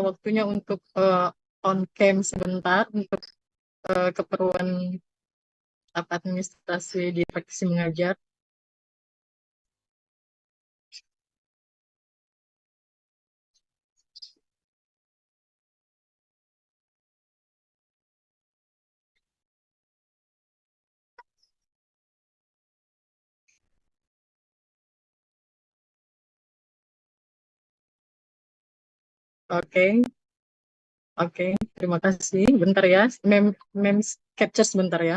waktunya untuk on cam sebentar untuk keperluan apa administrasi di praktisi mengajar. Oke, oke, terima kasih. Bentar ya, mem capture sebentar ya.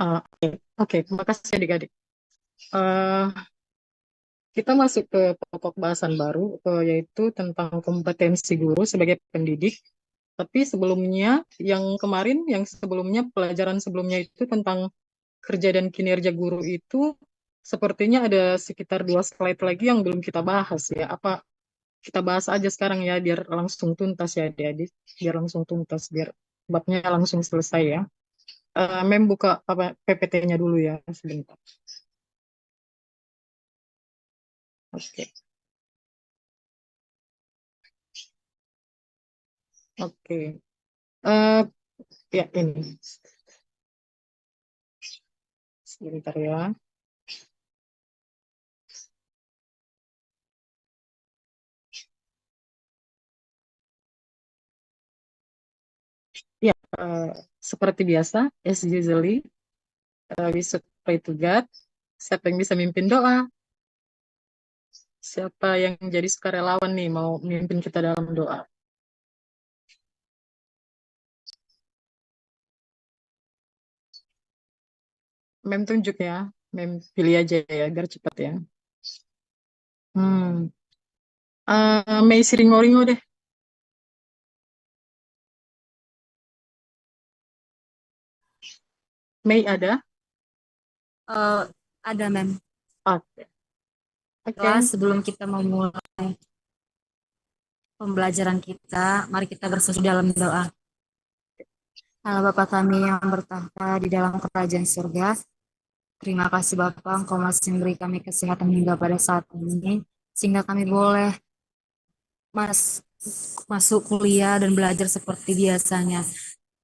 Oke, oke, terima kasih adik-adik. Eh, kita masuk ke pokok bahasan baru, yaitu tentang kompetensi guru sebagai pendidik. Tapi sebelumnya, yang sebelumnya, pelajaran sebelumnya itu tentang kerja dan kinerja guru itu, sepertinya ada sekitar 2 slide lagi yang belum kita bahas ya. Apa kita bahas aja sekarang ya, biar langsung tuntas ya adik-adik. Biar langsung tuntas, biar babnya langsung selesai ya. Mem buka apa PPT-nya dulu ya sebentar. Oke, oke. Eh, ya ini. Sebentar ya. Ya, seperti biasa, as usually, we should pray to God. Siapa yang bisa mimpin doa? Siapa yang jadi sukarelawan nih mau mimpin kita dalam doa? Mem tunjuk ya. Mem pilih aja ya, biar cepat ya. Hmm. Mei Siringoringo deh. Mei ada? Eh, ada, Mem. Oke. Lah, Oke. sebelum kita memulai pembelajaran kita, mari kita bersatu dalam doa. Allah Bapa kami yang bertahta di dalam kerajaan surga, terima kasih Bapa, Engkau masih memberi kami kesehatan hingga pada saat ini, sehingga kami boleh mas masuk kuliah dan belajar seperti biasanya.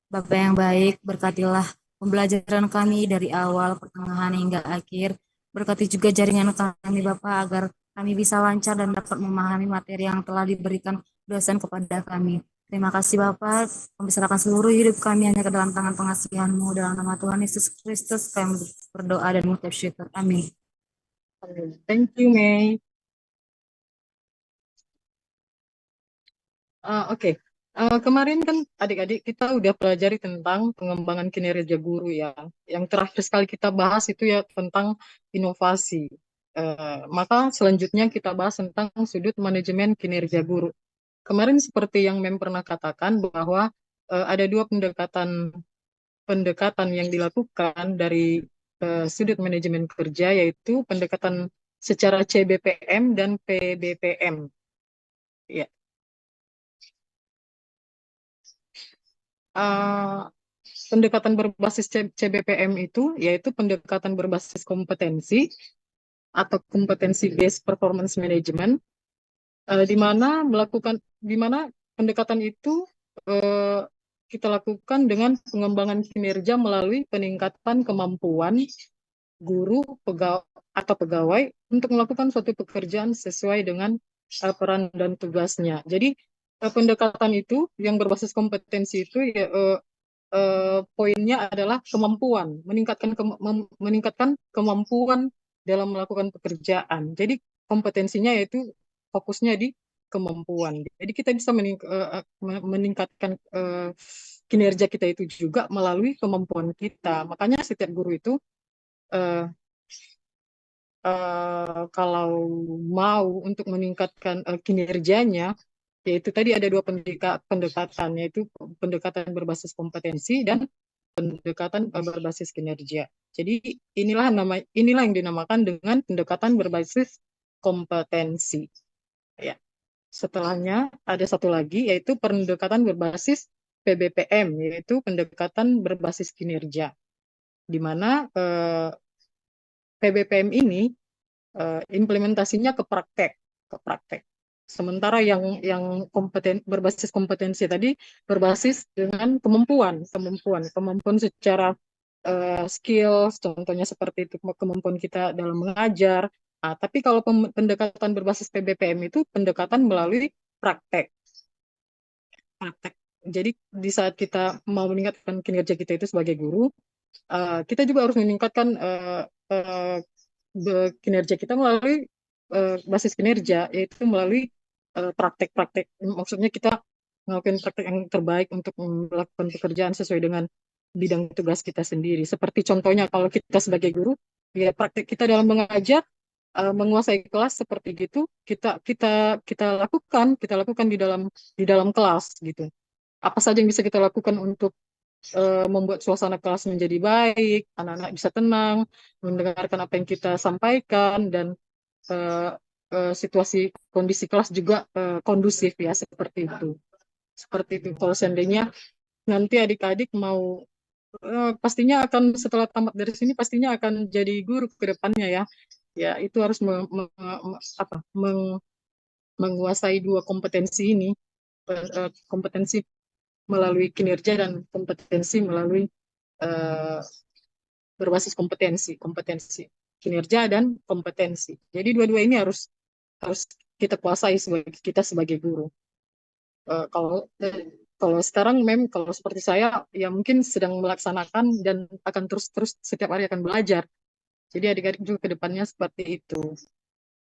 Bapa yang baik, berkatilah pembelajaran kami dari awal, pertengahan hingga akhir. Berkati juga jaringan kami Bapak agar kami bisa lancar dan dapat memahami materi yang telah diberikan dosen kepada kami. Terima kasih Bapak, kami serahkan seluruh hidup kami hanya ke dalam tangan pengasihan-Mu. Dalam nama Tuhan Yesus Kristus kami berdoa dan mengucap syukur. Amin. Thank you, Mei. Oke. Kemarin kan adik-adik kita udah pelajari tentang pengembangan kinerja guru ya. Yang terakhir sekali kita bahas itu ya tentang inovasi. Maka selanjutnya kita bahas tentang sudut manajemen kinerja guru. Kemarin seperti yang Mem pernah katakan bahwa ada dua pendekatan pendekatan yang dilakukan dari sudut manajemen kerja, yaitu pendekatan secara CBPM dan PBPM. Ya. Eh, pendekatan berbasis CBPM itu yaitu pendekatan berbasis kompetensi atau kompetensi based performance management, di mana pendekatan itu eh, kita lakukan dengan pengembangan kinerja melalui peningkatan kemampuan guru atau pegawai untuk melakukan suatu pekerjaan sesuai dengan peran dan tugasnya. Jadi pendekatan itu yang berbasis kompetensi itu ya, poinnya adalah kemampuan, meningkatkan kemampuan dalam melakukan pekerjaan. Jadi kompetensinya yaitu fokusnya di kemampuan. Jadi kita bisa meningkatkan kinerja kita itu juga melalui kemampuan kita. Makanya setiap guru itu eh, kalau mau untuk meningkatkan kinerjanya, yaitu tadi ada dua pendekatan, yaitu pendekatan berbasis kompetensi dan pendekatan berbasis kinerja. Jadi inilah yang dinamakan dengan pendekatan berbasis kompetensi. Ya. Setelahnya ada satu lagi yaitu pendekatan berbasis PBPM, yaitu pendekatan berbasis kinerja, di mana PBPM ini implementasinya ke praktek. Sementara yang berbasis kompetensi tadi berbasis dengan kemampuan secara skills, contohnya seperti itu kemampuan kita dalam mengajar. Nah, tapi kalau pendekatan berbasis PBPM itu pendekatan melalui praktek. Praktek. Jadi di saat kita mau meningkatkan kinerja kita itu sebagai guru, kita juga harus meningkatkan kinerja kita melalui basis kinerja, yaitu melalui praktek-praktek. Maksudnya kita melakukan praktek yang terbaik untuk melakukan pekerjaan sesuai dengan bidang tugas kita sendiri. Seperti contohnya kalau kita sebagai guru, ya praktek kita dalam mengajar, menguasai kelas seperti gitu, kita lakukan di dalam kelas gitu. Apa saja yang bisa kita lakukan untuk membuat suasana kelas menjadi baik, anak-anak bisa tenang, mendengarkan apa yang kita sampaikan, dan eh, situasi kondisi kelas juga kondusif ya, seperti itu. Seperti itu. Kalau seandainya nanti adik-adik mau pastinya akan setelah tamat dari sini pastinya akan jadi guru ke depannya ya. Ya, itu harus apa, menguasai dua kompetensi ini, kompetensi melalui kinerja dan kompetensi melalui eh, berbasis kompetensi kinerja dan kompetensi. Jadi dua-dua ini harus harus kita kuasai sebagai kita sebagai guru. Eh, kalau eh, kalau sekarang kalau seperti saya ya mungkin sedang melaksanakan dan akan terus-terus setiap hari akan belajar. Jadi adik-adik juga ke depannya seperti itu.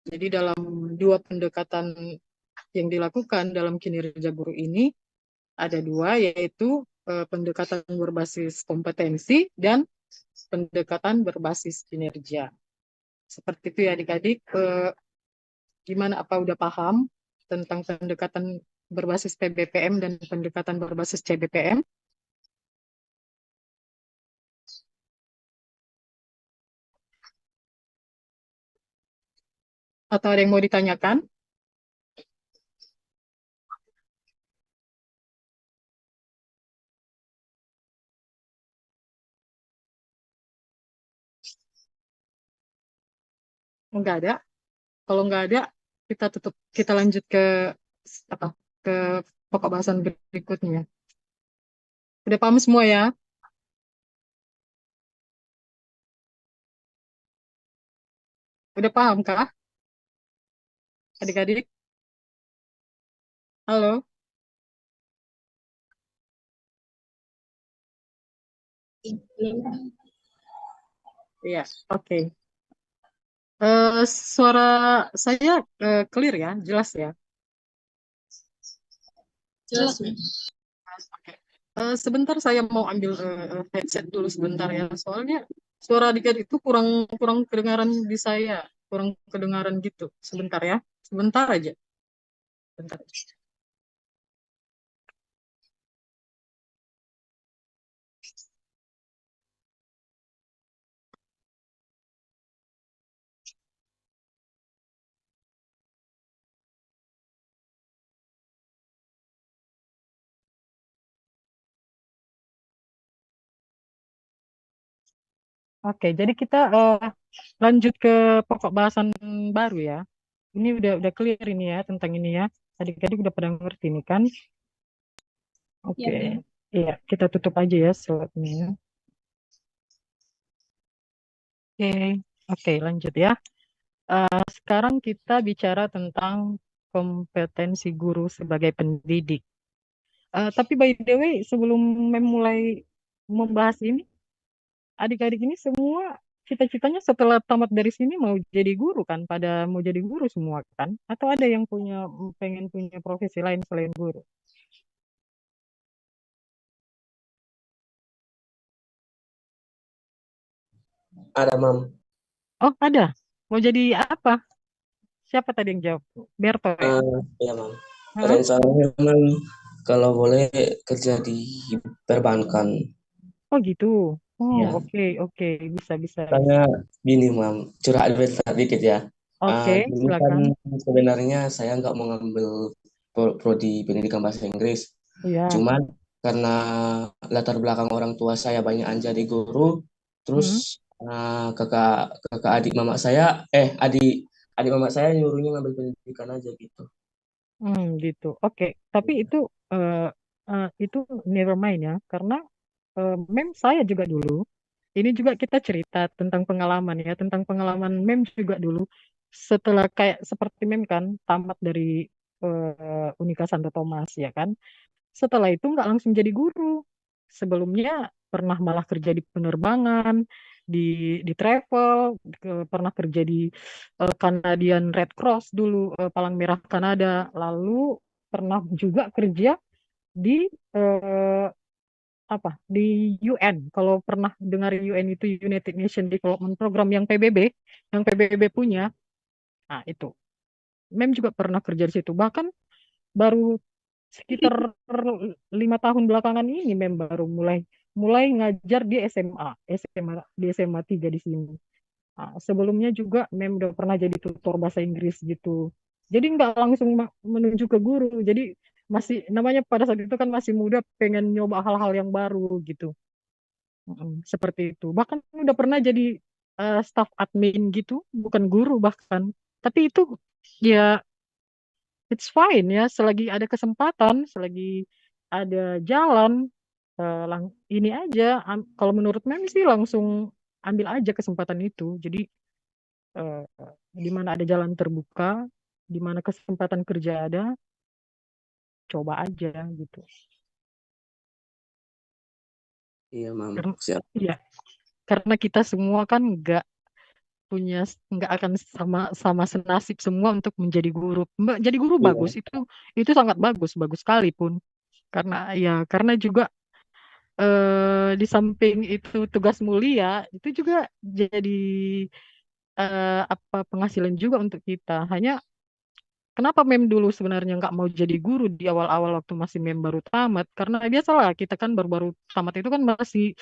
Jadi dalam dua pendekatan yang dilakukan dalam kinerja guru ini ada dua, yaitu pendekatan berbasis kompetensi dan pendekatan berbasis kinerja. Seperti itu ya adik-adik. Gimana, apa udah paham tentang pendekatan berbasis PBPM dan pendekatan berbasis CBPM? Atau ada yang mau ditanyakan? Enggak ada. Kalau enggak ada, kita lanjut ke apa? Ke pokok bahasan berikutnya. Udah paham semua ya? Udah paham kah? Adik-adik? Halo? Iya, oke. Suara saya clear ya, jelas ya. Jelas. Oke. Sebentar saya mau ambil headset dulu sebentar ya. Soalnya suara adik-adik itu kurang kurang kedengaran di saya, kurang kedengaran gitu. Sebentar ya, sebentar aja. Sebentar aja. Oke, jadi kita lanjut ke pokok bahasan baru ya. Ini udah clear ini ya tentang ini ya. Adik-adik udah pada ngerti ini kan? Oke. Ya. Iya, kita tutup aja ya slide-nya. Oke, oke lanjut ya. Sekarang kita bicara tentang kompetensi guru sebagai pendidik. Tapi by the way, sebelum memulai membahas ini, adik-adik ini semua cita-citanya setelah tamat dari sini mau jadi guru kan? Pada mau jadi guru semua kan? Atau ada yang pengen punya profesi lain selain guru? Ada, Mam. Oh, ada. Mau jadi apa? Siapa tadi yang jawab? Berto ya? Ya, Mam. Hah? Rencananya, Mam, kalau boleh kerja di perbankan. Oh gitu. Oh, Ya. oke, oke. Bisa, bisa, bisa. Tanya gini, Mam. Curhat dikit ya. Oke, Dulu kan silakan. sebenarnya saya nggak mau ngambil prodi pendidikan bahasa Inggris. Iya. Cuman karena latar belakang orang tua saya banyak jadi guru, terus Hmm. kakak kakak adik mama saya, adik adik mama saya nyuruhnya ngambil pendidikan aja gitu. Gitu. Oke, tapi eh, itu never mind ya, karena mem saya juga dulu. Ini juga kita cerita tentang pengalaman ya, tentang pengalaman mem juga dulu. Setelah kayak seperti mem kan tamat dari Unika Santo Thomas ya kan. Setelah itu nggak langsung jadi guru. Sebelumnya pernah malah kerja di penerbangan, di travel, pernah kerja di Canadian Red Cross dulu, Palang Merah Kanada. Lalu pernah juga kerja di eh, apa? Di UN. Kalau pernah dengar UN itu United Nations Development Program yang PBB punya. Nah, itu. Mem juga pernah kerja di situ. Bahkan baru sekitar 5 tahun belakangan ini mem baru mulai mulai ngajar di di SMA 3 di sini. Nah, sebelumnya juga mem udah pernah jadi tutor bahasa Inggris gitu. Jadi nggak langsung menuju ke guru. Jadi masih namanya pada saat itu kan masih muda, pengen nyoba hal-hal yang baru gitu. Seperti itu. Bahkan udah pernah jadi staff admin gitu, bukan guru bahkan. Tapi itu ya it's fine ya, selagi ada kesempatan, selagi ada jalan, ini aja. Kalau menurut Mem sih langsung ambil aja kesempatan itu. Jadi eh, di mana ada jalan terbuka, di mana kesempatan kerja ada, coba aja gitu. Iya, Mam. Karena Siap. ya, karena kita semua kan punya nggak akan sama sama senasib semua untuk menjadi guru. Mbak, jadi guru bagus, Iya. itu sangat bagus, bagus sekali pun. Karena ya karena juga di samping itu tugas mulia, itu juga jadi apa penghasilan juga untuk kita. Hanya kenapa mem dulu sebenarnya nggak mau jadi guru di awal-awal waktu masih mem baru tamat? Karena biasalah kita kan baru-baru tamat itu kan masih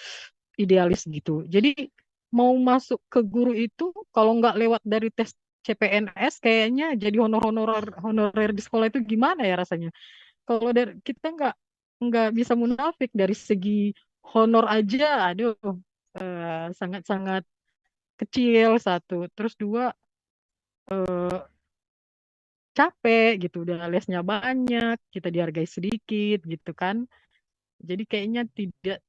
idealis gitu. Jadi mau masuk ke guru itu kalau nggak lewat dari tes CPNS kayaknya jadi honorer honorer di sekolah itu gimana ya rasanya? Kalau dari kita nggak bisa munafik dari segi honor aja, aduh sangat-sangat kecil satu. Terus dua capek gitu, udah lesnya banyak, kita dihargai sedikit gitu kan. Jadi kayaknya tidak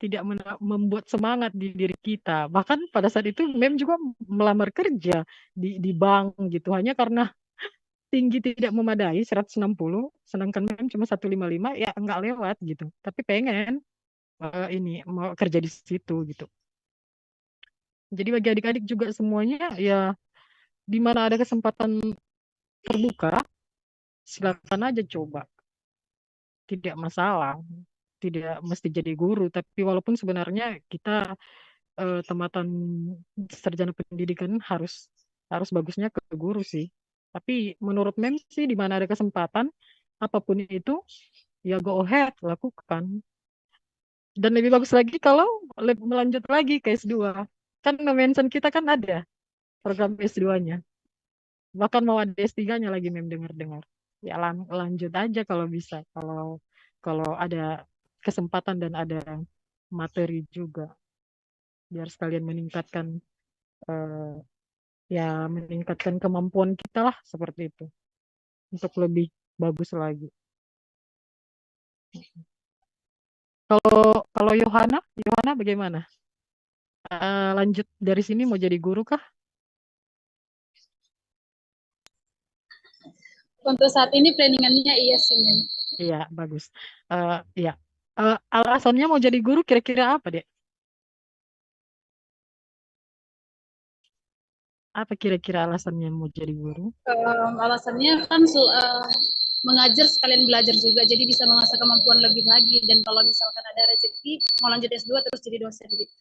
tidak membuat semangat di diri kita. Bahkan pada saat itu Mem juga melamar kerja di bank gitu hanya karena tinggi tidak memadai 160, sedangkan Mem cuma 155 ya nggak lewat gitu. Tapi pengen ini mau kerja di situ gitu. Jadi bagi adik-adik juga semuanya ya di mana ada kesempatan terbuka silakan aja coba. Tidak masalah. Tidak mesti jadi guru, tapi walaupun sebenarnya kita tamatan sarjana pendidikan harus harus bagusnya ke guru sih. Tapi menurut Mem sih di mana ada kesempatan apapun itu ya go ahead lakukan. Dan lebih bagus lagi kalau melanjut lagi ke S2. Kan mention kita kan ada program S2-nya. Bahkan mau ada S3-nya lagi Mem dengar-dengar. Ya lanjut aja kalau bisa. Kalau kalau ada kesempatan dan ada materi juga biar sekalian meningkatkan eh, ya meningkatkan kemampuan kita lah seperti itu untuk lebih bagus lagi. Kalau Yohana bagaimana? Lanjut dari sini mau jadi guru kah? Untuk saat ini planningannya iya sih, Men. Iya, bagus. Iya. Alasannya mau jadi guru kira-kira apa, Dek? Apa kira-kira alasannya mau jadi guru? Alasannya kan mengajar sekalian belajar juga, jadi bisa mengasah kemampuan lebih lagi. Dan kalau misalkan ada rezeki, mau lanjut S2 terus jadi dosen gitu.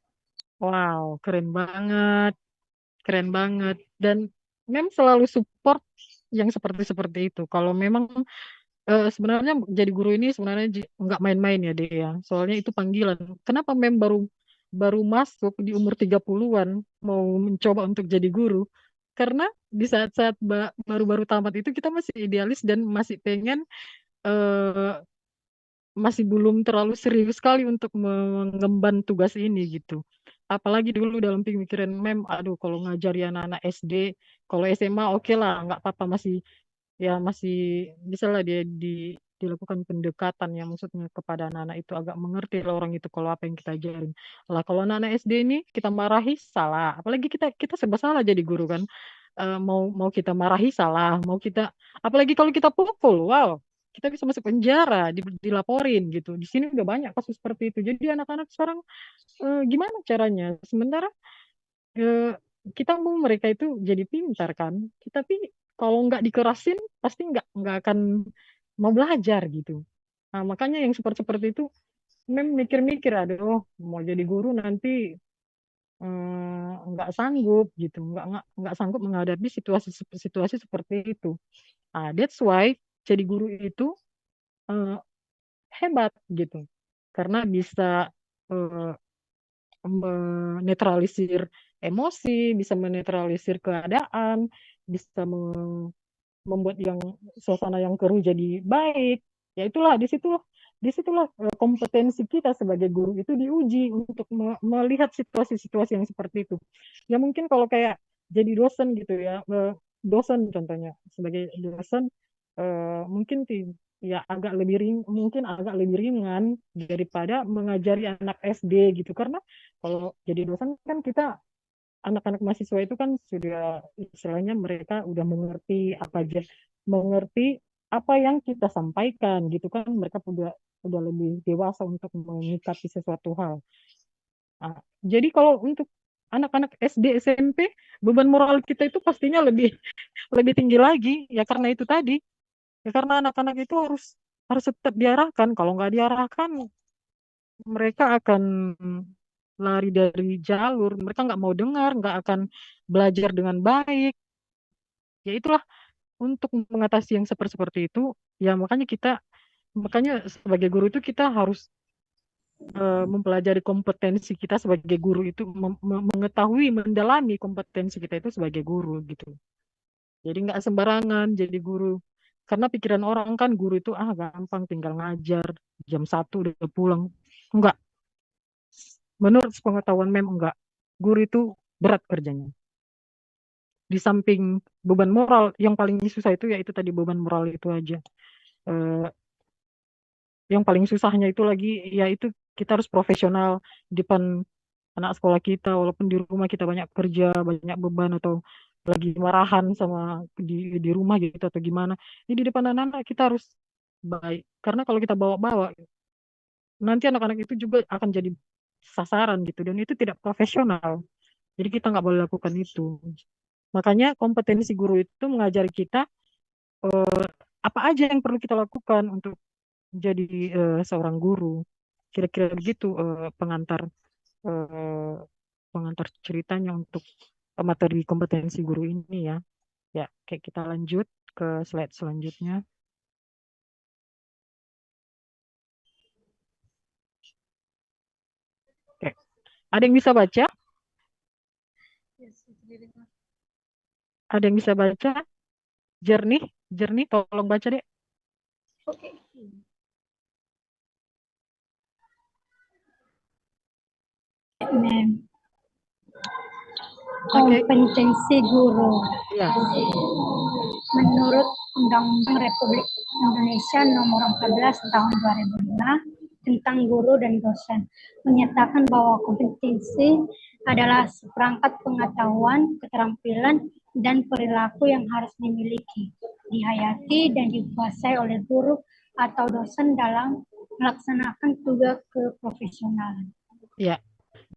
Wow, keren banget. Keren banget. Dan Mem selalu support yang seperti itu. Kalau memang sebenarnya jadi guru ini sebenarnya nggak main-main ya dia ya. Soalnya itu panggilan. Kenapa Mem baru baru masuk di umur 30-an mau mencoba untuk jadi guru? Karena di saat-saat baru-baru tamat itu kita masih idealis dan masih pengen eh, masih belum terlalu serius sekali untuk mengemban tugas ini gitu. Apalagi dulu dalam pemikiran aduh kalau ngajari anak-anak SD, kalau SMA oke lah, nggak apa-apa masih ya masih bisa lah dia dilakukan pendekatan yang maksudnya kepada anak-anak itu agak mengerti lah orang itu kalau apa yang kita ajarin. Lah kalau anak-anak SD ini kita marahi salah, apalagi kita kita serba salah jadi guru kan. Mau mau kita marahi salah, mau kita apalagi kalau kita pukul, wow, kita bisa masuk penjara, dilaporin gitu. Di sini udah banyak kasus seperti itu. Jadi anak-anak sekarang gimana caranya? Sementara eh, kita mau mereka itu jadi pintar kan, tapi kalau nggak dikerasin pasti nggak akan mau belajar gitu. Nah, makanya yang seperti seperti itu mikir-mikir, aduh mau jadi guru nanti nggak sanggup gitu, nggak sanggup menghadapi situasi seperti itu. Nah, that's why jadi guru itu eh, hebat gitu, karena bisa eh, menetralisir emosi, bisa menetralisir keadaan, bisa membuat yang suasana yang keruh jadi baik. Ya itulah disitulah kompetensi kita sebagai guru itu diuji untuk melihat situasi-situasi yang seperti itu. Ya mungkin kalau kayak jadi dosen gitu ya, dosen contohnya sebagai dosen mungkin ya mungkin agak lebih ringan daripada mengajari anak SD gitu, karena kalau jadi dosen kan kita anak-anak mahasiswa itu kan sudah istilahnya mereka udah mengerti apa aja, mengerti apa yang kita sampaikan gitu kan, mereka udah lebih dewasa untuk menyikapi sesuatu hal. Nah, jadi kalau untuk anak-anak SD SMP beban moral kita itu pastinya lebih lebih tinggi lagi ya, karena itu tadi ya, karena anak-anak itu harus harus tetap diarahkan, kalau nggak diarahkan mereka akan lari dari jalur, mereka nggak mau dengar, nggak akan belajar dengan baik. Ya itulah, untuk mengatasi yang seperti itu, ya makanya sebagai guru itu kita harus mempelajari kompetensi kita sebagai guru itu, mengetahui, mendalami kompetensi kita itu sebagai guru gitu. Jadi nggak sembarangan jadi guru. Karena pikiran orang kan guru itu gampang tinggal ngajar, jam 1 udah pulang. Enggak, menurut pengetahuan enggak. Guru itu berat kerjanya. Di samping beban moral, yang paling susah itu yaitu tadi beban moral itu aja. Eh, yang paling susahnya itu lagi yaitu kita harus profesional di depan anak sekolah kita, walaupun di rumah kita banyak kerja, banyak beban atau lagi marahan sama di rumah gitu atau gimana. Ini di depan anak-anak kita harus baik. Karena kalau kita bawa-bawa, nanti anak-anak itu juga akan jadi sasaran gitu, dan itu tidak profesional. Jadi kita nggak boleh lakukan itu. Makanya kompetensi guru itu mengajari kita apa aja yang perlu kita lakukan untuk jadi seorang guru. Kira-kira begitu eh, pengantar ceritanya untuk materi kompetensi guru ini ya. Ya, kayak kita lanjut ke slide selanjutnya. Oke. Ada yang bisa baca? Ada yang bisa baca? Jernih, jernih, tolong baca deh. Oke. Kompetensi guru. Ya. Menurut Undang-Undang Republik Indonesia Nomor 14 Tahun 2005 tentang guru dan dosen, menyatakan bahwa kompetensi adalah seperangkat pengetahuan, keterampilan, dan perilaku yang harus dimiliki, dihayati, dan dikuasai oleh guru atau dosen dalam melaksanakan tugas keprofesionalan. Ya,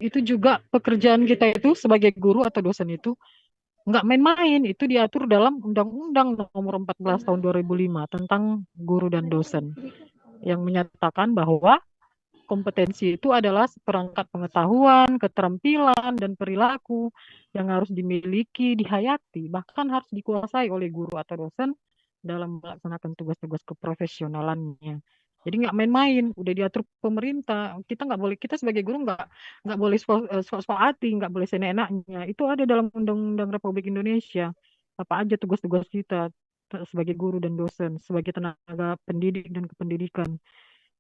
itu juga pekerjaan kita itu sebagai guru atau dosen itu nggak main-main, itu diatur dalam Undang-Undang Nomor 14 Tahun 2005 tentang guru dan dosen, yang menyatakan bahwa kompetensi itu adalah seperangkat pengetahuan, keterampilan, dan perilaku yang harus dimiliki, dihayati, bahkan harus dikuasai oleh guru atau dosen dalam melaksanakan tugas-tugas keprofesionalannya. Jadi nggak main-main, udah diatur pemerintah. Kita nggak boleh, kita sebagai guru nggak boleh sok-sok hati, nggak boleh seenak-enaknya. Itu ada dalam Undang-Undang Republik Indonesia. Apa aja tugas-tugas kita sebagai guru dan dosen, sebagai tenaga pendidik dan kependidikan.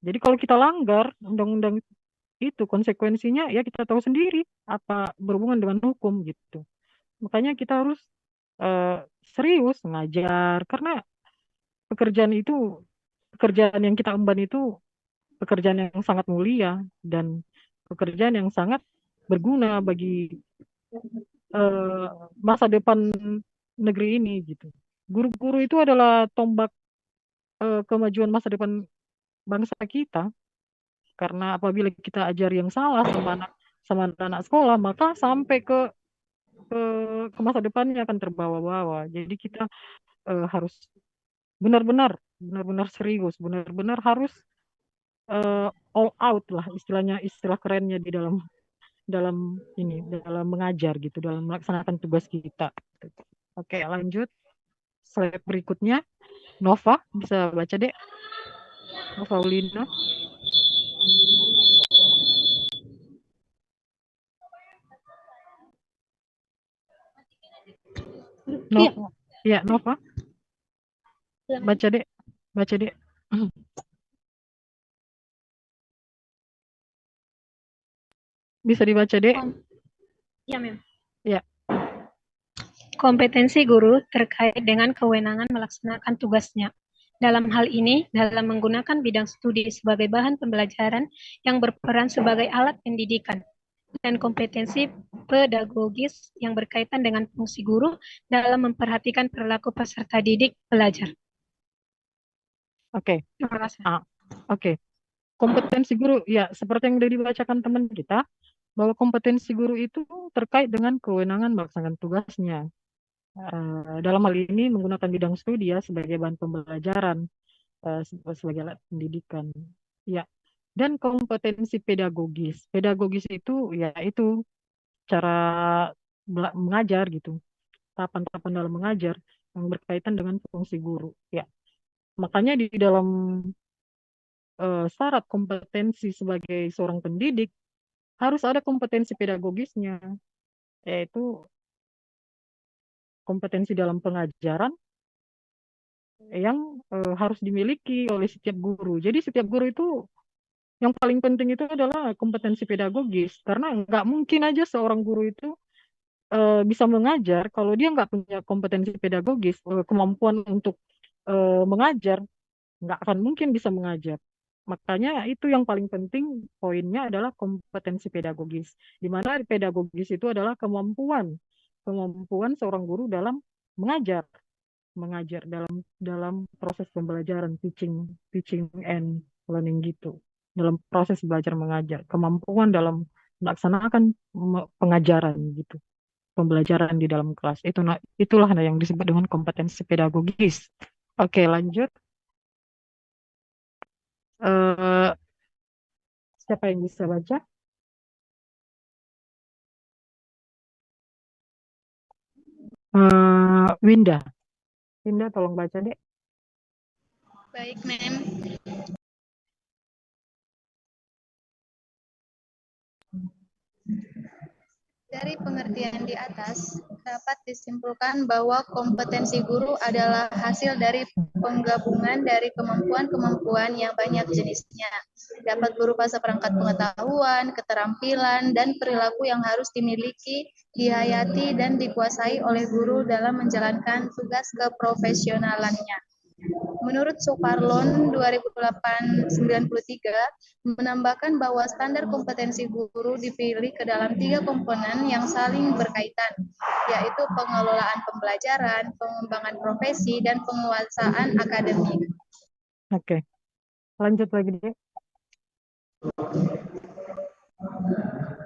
Jadi kalau kita langgar undang-undang itu, konsekuensinya ya kita tahu sendiri apa berhubungan dengan hukum gitu. Makanya kita harus eh, serius mengajar karena pekerjaan itu, pekerjaan yang kita emban itu pekerjaan yang sangat mulia dan pekerjaan yang sangat berguna bagi eh, masa depan negeri ini gitu. Guru-guru itu adalah tombak kemajuan masa depan bangsa kita, karena apabila kita ajar yang salah sama anak sekolah, maka sampai ke, ke masa depannya akan terbawa-bawa. Jadi kita harus benar-benar serius, benar-benar harus all out lah istilahnya, istilah kerennya di dalam dalam dalam mengajar gitu, dalam melaksanakan tugas kita. Oke, lanjut. Slide berikutnya, Nova bisa baca deh. Nova Ulina. Nova. Iya, Nova. Baca deh. Baca deh. Bisa dibaca deh. Ya, Mem. Ya. Kompetensi guru terkait dengan kewenangan melaksanakan tugasnya. Dalam hal ini, dalam menggunakan bidang studi sebagai bahan pembelajaran yang berperan sebagai alat pendidikan, dan kompetensi pedagogis yang berkaitan dengan fungsi guru dalam memperhatikan perilaku peserta didik belajar. Oke. Terima kasih. Oke. Kompetensi guru, ya seperti yang sudah dibacakan teman kita, bahwa kompetensi guru itu terkait dengan kewenangan melaksanakan tugasnya. Dalam hal ini menggunakan bidang studi ya sebagai bahan pembelajaran, sebagai alat pendidikan. Ya. Dan kompetensi pedagogis. Pedagogis itu ya itu cara mengajar gitu. Tahapan-tahapan dalam mengajar yang berkaitan dengan fungsi guru. Ya. Makanya di dalam syarat kompetensi sebagai seorang pendidik harus ada kompetensi pedagogisnya, yaitu kompetensi dalam pengajaran yang harus dimiliki oleh setiap guru. Jadi setiap guru itu yang paling penting itu adalah kompetensi pedagogis, karena nggak mungkin aja seorang guru itu bisa mengajar kalau dia nggak punya kompetensi pedagogis, kemampuan untuk mengajar, nggak akan mungkin bisa mengajar. Makanya itu yang paling penting, poinnya adalah kompetensi pedagogis. Di mana pedagogis itu adalah kemampuan seorang guru dalam mengajar, dalam proses pembelajaran, teaching and learning gitu. Dalam proses belajar mengajar, kemampuan dalam melaksanakan pengajaran gitu, pembelajaran di dalam kelas. Itulah yang disebut dengan kompetensi pedagogis. Oke, lanjut. Siapa yang bisa baca? Winda. Winda, tolong baca deh. Baik, Mem. Dari pengertian di atas, dapat disimpulkan bahwa kompetensi guru adalah hasil dari penggabungan dari kemampuan-kemampuan yang banyak jenisnya. Dapat berupa seperangkat pengetahuan, keterampilan, dan perilaku yang harus dimiliki, dihayati, dan dikuasai oleh guru dalam menjalankan tugas keprofesionalannya. Menurut Suparlon 2008-93 menambahkan bahwa standar kompetensi guru dipilih ke dalam 3 komponen yang saling berkaitan, yaitu pengelolaan pembelajaran, pengembangan profesi, dan penguasaan akademik. Oke, lanjut lagi deh.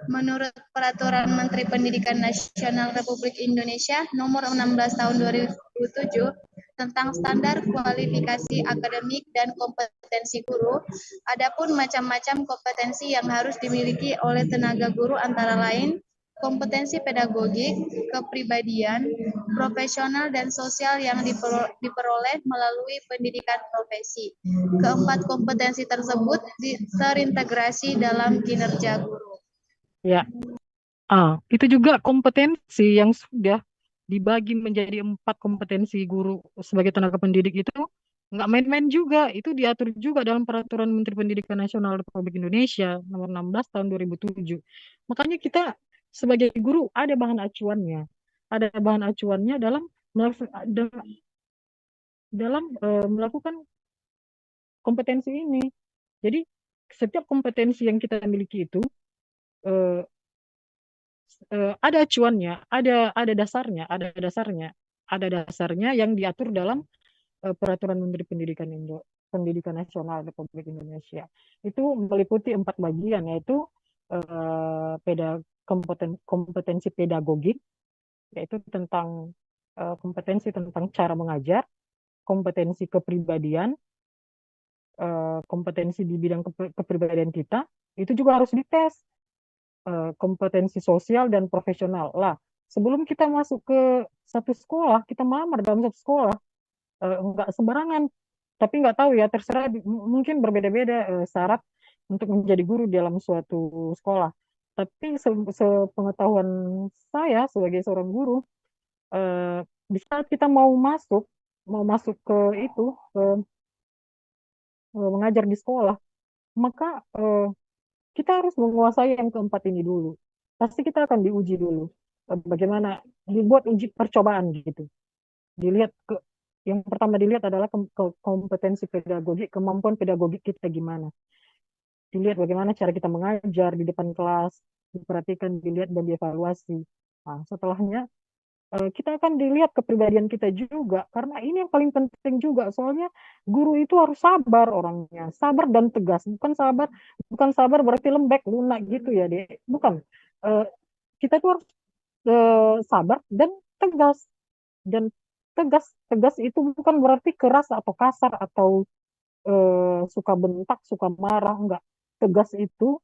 Menurut Peraturan Menteri Pendidikan Nasional Republik Indonesia Nomor 16 Tahun 2007 tentang standar kualifikasi akademik dan kompetensi guru, adapun macam-macam kompetensi yang harus dimiliki oleh tenaga guru antara lain kompetensi pedagogik, kepribadian, profesional dan sosial yang diperoleh melalui pendidikan profesi. Keempat kompetensi tersebut terintegrasi dalam kinerja guru. Ya, itu juga kompetensi yang sudah dibagi menjadi 4 kompetensi guru sebagai tenaga pendidik itu nggak main-main juga. Itu diatur juga dalam Peraturan Menteri Pendidikan Nasional Republik Indonesia Nomor 16 Tahun 2007. Makanya kita sebagai guru ada bahan acuannya. Ada bahan acuannya dalam melakukan kompetensi ini. Jadi setiap kompetensi yang kita miliki itu eh, ada acuannya, ada dasarnya yang diatur dalam Peraturan Menteri Pendidikan Nasional Republik Indonesia. Itu meliputi 4 bagian, yaitu kompetensi pedagogik, yaitu tentang kompetensi tentang cara mengajar, kompetensi kepribadian, kompetensi di bidang kepribadian kita, itu juga harus dites. Kompetensi sosial dan profesional. Lah, sebelum kita masuk ke satu sekolah, kita melamar dalam satu sekolah, nggak sembarangan. Tapi nggak tahu ya, terserah, mungkin berbeda-beda syarat untuk menjadi guru dalam suatu sekolah. Tapi sepengetahuan saya sebagai seorang guru, di saat kita mau masuk ke itu, mengajar di sekolah, maka kita harus menguasai yang keempat ini dulu. Pasti kita akan diuji dulu. Bagaimana dibuat uji percobaan gitu. Yang pertama dilihat adalah kompetensi pedagogik, kemampuan pedagogik kita gimana. Dilihat bagaimana cara kita mengajar di depan kelas, diperhatikan, dilihat dan dievaluasi. Nah, setelahnya kita akan dilihat kepribadian kita juga, karena ini yang paling penting juga. Soalnya guru itu harus sabar orangnya, sabar dan tegas. Bukan sabar berarti lembek lunak gitu ya, Dek. Bukan. Kita tuh harus sabar dan tegas. Dan tegas itu bukan berarti keras atau kasar atau suka bentak, suka marah, enggak. Tegas itu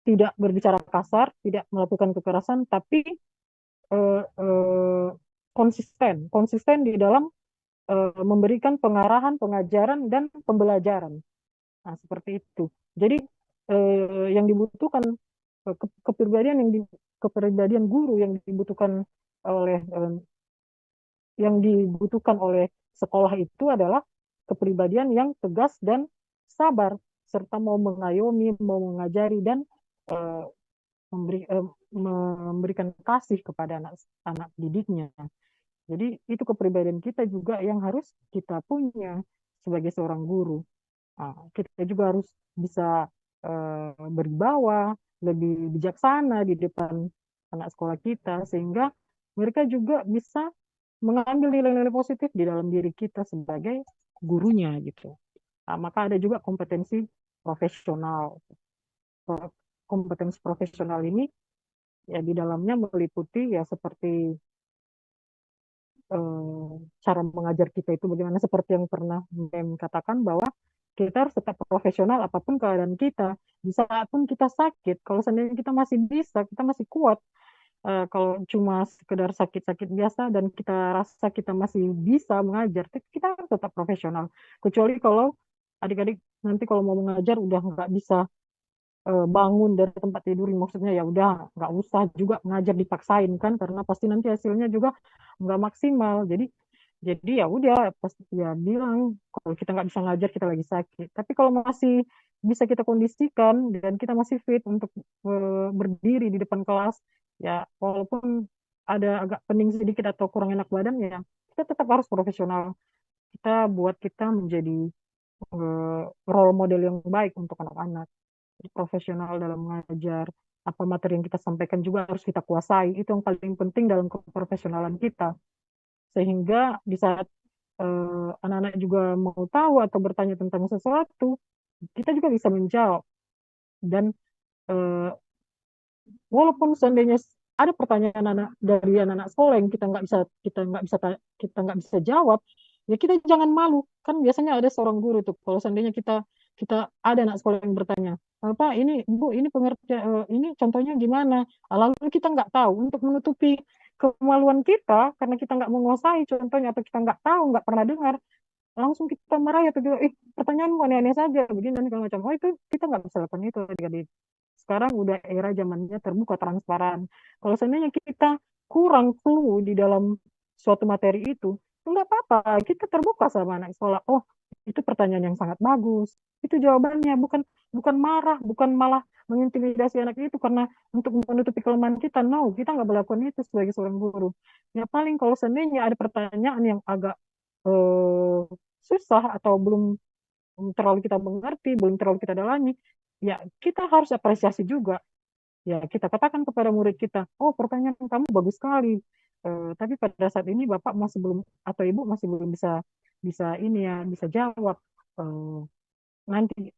tidak berbicara kasar, tidak melakukan kekerasan, tapi konsisten di dalam memberikan pengarahan, pengajaran, dan pembelajaran. Nah, seperti itu. Jadi yang dibutuhkan kepribadian guru yang dibutuhkan oleh sekolah itu adalah kepribadian yang tegas dan sabar, serta mau mengayomi, mau mengajari, dan memberikan kasih kepada anak didiknya. Jadi itu kepribadian kita juga yang harus kita punya sebagai seorang guru. Nah, kita juga harus bisa berwibawa, lebih bijaksana di depan anak sekolah kita, sehingga mereka juga bisa mengambil nilai-nilai positif di dalam diri kita sebagai gurunya gitu. Nah, maka ada juga kompetensi profesional. Kompetensi profesional ini ya di dalamnya meliputi ya seperti cara mengajar kita itu bagaimana, seperti yang pernah Mem katakan bahwa kita harus tetap profesional apapun keadaan kita. Di saat pun kita sakit, kalau seandainya kita masih bisa, kita masih kuat. Kalau cuma sekedar sakit-sakit biasa dan kita rasa kita masih bisa mengajar, kita harus tetap profesional. Kecuali kalau adik-adik nanti kalau mau mengajar udah nggak bisa bangun dari tempat tidur, maksudnya ya udah nggak usah juga ngajar dipaksain kan, karena pasti nanti hasilnya juga nggak maksimal. Jadi ya udah pasti ya bilang kalau kita nggak bisa ngajar kita lagi sakit. Tapi kalau masih bisa kita kondisikan dan kita masih fit untuk berdiri di depan kelas, ya walaupun ada agak pening sedikit atau kurang enak badan, ya kita tetap harus profesional. Kita menjadi role model yang baik untuk anak-anak. Profesional dalam mengajar, apa materi yang kita sampaikan juga harus kita kuasai. Itu yang paling penting dalam keprofesionalan kita. Sehingga di saat anak-anak juga mau tahu atau bertanya tentang sesuatu, kita juga bisa menjawab. Dan walaupun seandainya ada pertanyaan dari anak-anak sekolah yang kita nggak bisa jawab, ya kita jangan malu. Kan biasanya ada seorang guru tuh, kalau seandainya kita kita ada anak sekolah yang bertanya, Pak, ini Bu, ini pengertian, ini contohnya gimana? Lalu kita nggak tahu, untuk menutupi kemaluan kita karena kita nggak menguasai contohnya atau kita nggak tahu, nggak pernah dengar, langsung kita marah ya, atau pertanyaanmu aneh-aneh saja begini dan segala macam. Oh, itu kita nggak bisa lakukan itu adik-adik. Sekarang udah era zamannya terbuka, transparan. Kalau seandainya kita kurang clue di dalam suatu materi itu, nggak apa-apa, kita terbuka sama anak sekolah. Oh, itu pertanyaan yang sangat bagus, itu jawabannya. Bukan bukan marah, bukan malah mengintimidasi anak itu karena untuk menutupi kelemahan kita. No, kita nggak melakukan itu sebagai seorang guru. Ya paling kalau seandainya ada pertanyaan yang agak eh, susah atau belum terlalu kita mengerti, belum terlalu kita dalami, ya kita harus apresiasi juga. Ya kita katakan kepada murid kita, oh pertanyaan kamu bagus sekali. Tapi pada saat ini Bapak masih belum atau Ibu masih belum bisa bisa ini ya bisa jawab. Eh, nanti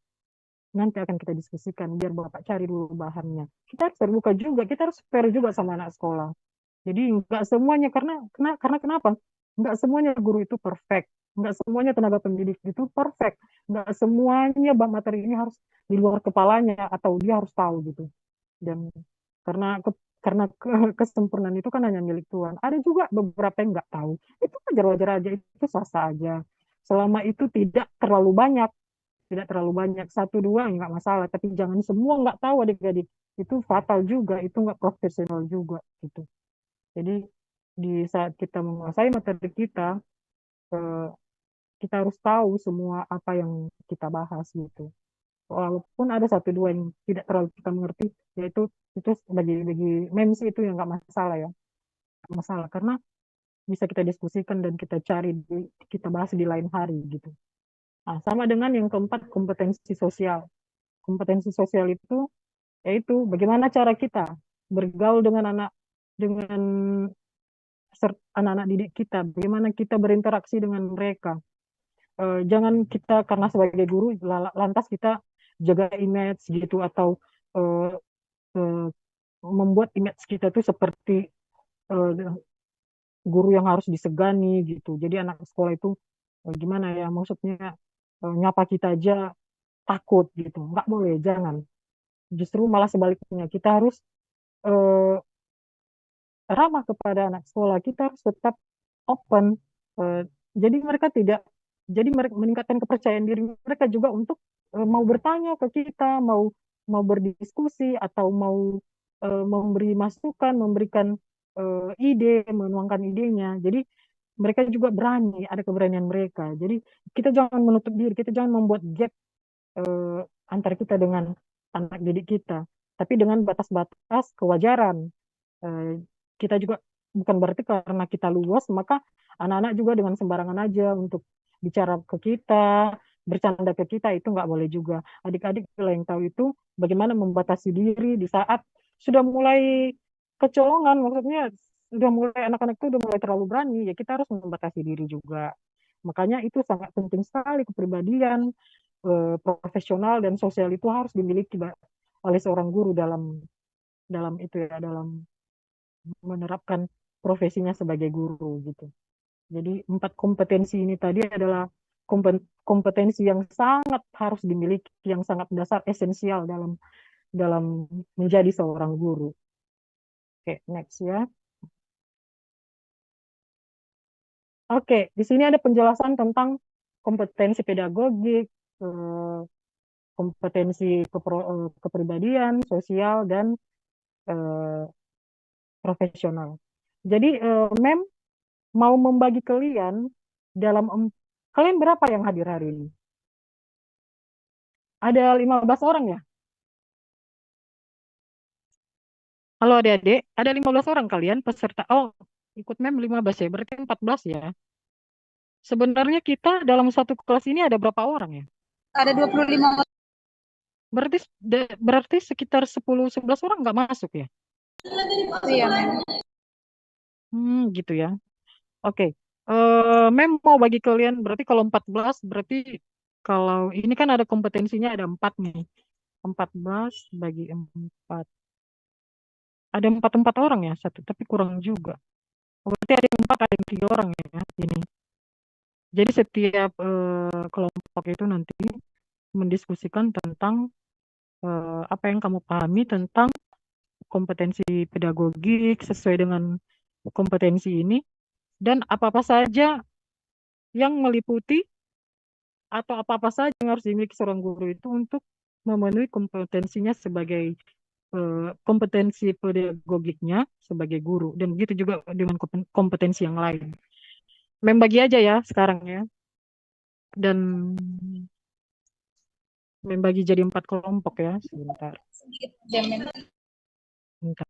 nanti akan kita diskusikan biar Bapak cari dulu bahannya. Kita harus terbuka juga, kita harus fair juga sama anak sekolah. Jadi nggak semuanya karena kenapa? Nggak semuanya guru itu perfect, nggak semuanya tenaga pendidik itu perfect, nggak semuanya bab materi ini harus di luar kepalanya atau dia harus tahu gitu. Dan karena kesempurnaan itu kan hanya milik Tuhan. Ada juga beberapa yang nggak tahu. Itu wajar-wajar aja, itu sah-sah aja. Selama itu tidak terlalu banyak satu dua nggak masalah. Tapi jangan semua nggak tahu adik-adik. Itu fatal juga, itu nggak profesional juga gitu. Jadi di saat kita menguasai materi kita, eh, kita harus tahu semua apa yang kita bahas gitu. Walaupun ada satu dua yang tidak terlalu kita mengerti, yaitu itu bagi MEMS itu yang nggak masalah ya, nggak masalah karena bisa kita diskusikan dan kita cari kita bahas di lain hari gitu. Nah, sama dengan yang keempat kompetensi sosial. Kompetensi sosial itu yaitu bagaimana cara kita bergaul dengan anak-anak didik kita, bagaimana kita berinteraksi dengan mereka. Jangan kita karena sebagai guru lantas kita jaga image gitu atau eh, eh, membuat image kita tuh seperti eh, guru yang harus disegani gitu. Jadi anak sekolah itu gimana ya maksudnya nyapa kita aja takut gitu. Nggak boleh, jangan. Justru malah sebaliknya kita harus eh, ramah kepada anak sekolah. Kita harus tetap open. Eh, jadi mereka tidak, jadi mereka meningkatkan kepercayaan diri mereka juga untuk mau bertanya ke kita, mau mau berdiskusi atau mau memberi masukan, memberikan ide, menuangkan idenya. Jadi mereka juga berani, ada keberanian mereka. Jadi kita jangan menutup diri, kita jangan membuat gap eh, antara kita dengan anak didik kita, tapi dengan batas-batas kewajaran. Eh, kita juga bukan berarti karena kita luas maka anak-anak juga dengan sembarangan aja untuk bicara ke kita, bercanda ke kita, itu nggak boleh juga. Adik-adik yang tahu itu bagaimana membatasi diri di saat sudah mulai kecolongan, maksudnya sudah mulai anak-anak itu udah mulai terlalu berani, ya kita harus membatasi diri juga. Makanya itu sangat penting sekali kepribadian profesional dan sosial itu harus dimiliki oleh seorang guru dalam dalam itu ya dalam menerapkan profesinya sebagai guru gitu. Jadi empat kompetensi ini tadi adalah kompetensi yang sangat harus dimiliki, yang sangat dasar, esensial dalam dalam menjadi seorang guru. Oke, next ya. Oke, di sini ada penjelasan tentang kompetensi pedagogik, kompetensi kepribadian, sosial, dan eh, profesional. Jadi, Mem mau membagi kalian dalam kalian berapa yang hadir hari ini? Ada 15 orang ya? Halo adik-adik, ada 15 orang kalian peserta. Oh, ikut Mem 15 ya, berarti 14 ya. Sebenarnya kita dalam satu kelas ini ada berapa orang ya? Ada 25 orang. Berarti sekitar 10-11 orang nggak masuk ya? Iya, Mem. Gitu ya. Oke. Mem mau bagi kalian, berarti kalau 14, berarti kalau ini kan ada kompetensinya ada 4 nih. 14 bagi 4. Ada 4 orang ya, satu, tapi kurang juga. Berarti ada yang 4, ada yang 3 orang ya ini. Jadi setiap kelompok itu nanti mendiskusikan tentang apa yang kamu pahami tentang kompetensi pedagogik sesuai dengan kompetensi ini, dan apa-apa saja yang meliputi atau apa-apa saja yang harus dimiliki seorang guru itu untuk memenuhi kompetensinya sebagai kompetensi pedagogiknya sebagai guru, dan begitu juga dengan kompetensi yang lain. Membagi aja ya sekarang ya, dan membagi jadi 4 kelompok ya sebentar.